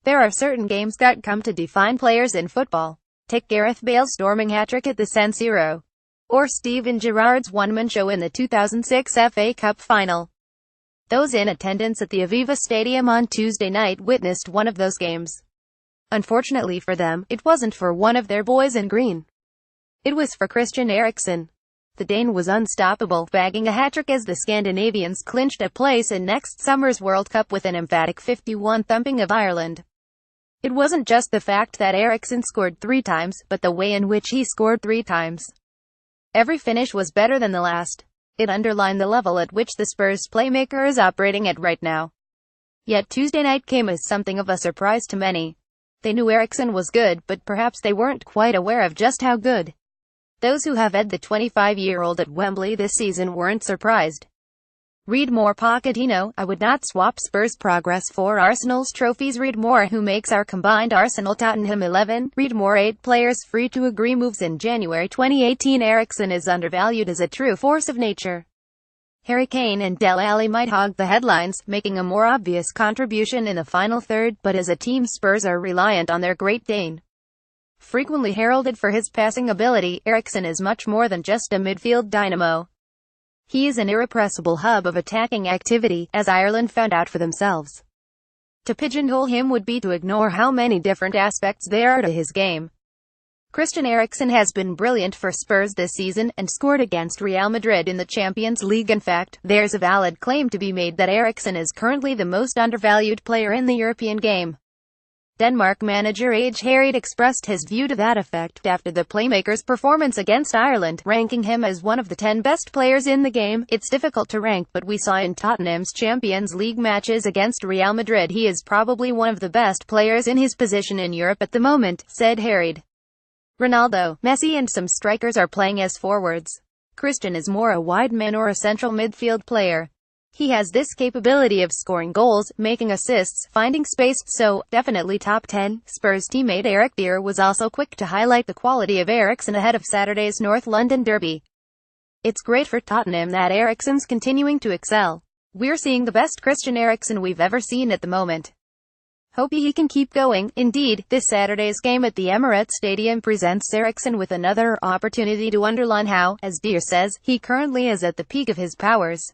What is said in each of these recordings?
There are certain games that come to define players in football. Take Gareth Bale's storming hat-trick at the San Siro, or Steven Gerrard's one-man show in the 2006 FA Cup final. Those in attendance at the Aviva Stadium on Tuesday night witnessed one of those games. Unfortunately for them, it wasn't for one of their boys in green. It was for Christian Eriksen. The Dane was unstoppable, bagging a hat-trick as the Scandinavians clinched a place in next summer's World Cup with an emphatic 51 thumping of Ireland. It wasn't just the fact that Eriksen scored 3 times, but the way in which he scored 3 times. Every finish was better than the last. It underlined the level at which the Spurs playmaker is operating at right now. Yet Tuesday night came as something of a surprise to many. They knew Eriksen was good, but perhaps they weren't quite aware of just how good. Those who have had the 25-year-old at Wembley this season weren't surprised. Read more Pochettino, I would not swap Spurs progress for Arsenal's trophies. Read more who makes our combined Arsenal-Tottenham 11. Read more 8 players free to agree moves in January 2018. Eriksen is undervalued as a true force of nature. Harry Kane and Dele Alli might hog the headlines, making a more obvious contribution in the final third, but as a team Spurs are reliant on their Great Dane. Frequently heralded for his passing ability, Eriksen is much more than just a midfield dynamo. He is an irrepressible hub of attacking activity, as Ireland found out for themselves. To pigeonhole him would be to ignore how many different aspects there are to his game. Christian Eriksen has been brilliant for Spurs this season, and scored against Real Madrid in the Champions League. In fact, there's a valid claim to be made that Eriksen is currently the most undervalued player in the European game. Denmark manager Age Harried expressed his view to that effect after the playmaker's performance against Ireland, ranking him as one of the 10 best players in the game. It's difficult to rank, but we saw in Tottenham's Champions League matches against Real Madrid he is probably one of the best players in his position in Europe at the moment, said Harried. Ronaldo, Messi and some strikers are playing as forwards. Christian is more a wide man or a central midfield player. He has this capability of scoring goals, making assists, finding space, so, definitely top 10. Spurs teammate Eric Dier was also quick to highlight the quality of Eriksen ahead of Saturday's North London derby. It's great for Tottenham that Eriksen's continuing to excel. We're seeing the best Christian Eriksen we've ever seen at the moment. Hope he can keep going. Indeed, this Saturday's game at the Emirates Stadium presents Eriksen with another opportunity to underline how, as Dier says, he currently is at the peak of his powers.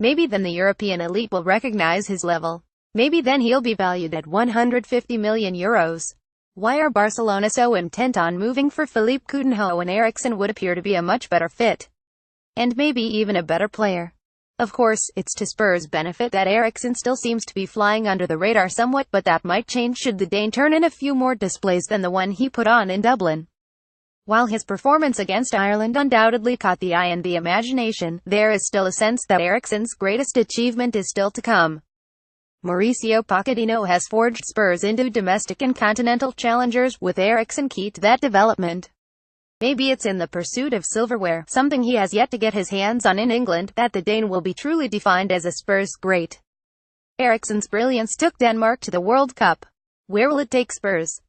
Maybe then the European elite will recognize his level. Maybe then he'll be valued at €150 million. Why are Barcelona so intent on moving for Philippe Coutinho when Eriksen would appear to be a much better fit? And maybe even a better player? Of course, it's to Spurs' benefit that Eriksen still seems to be flying under the radar somewhat, but that might change should the Dane turn in a few more displays than the one he put on in Dublin. While his performance against Ireland undoubtedly caught the eye and the imagination, there is still a sense that Eriksen's greatest achievement is still to come. Mauricio Pochettino has forged Spurs into domestic and continental challengers, with Eriksen key to that development. Maybe it's in the pursuit of silverware, something he has yet to get his hands on in England, that the Dane will be truly defined as a Spurs great. Eriksen's brilliance took Denmark to the World Cup. Where will it take Spurs?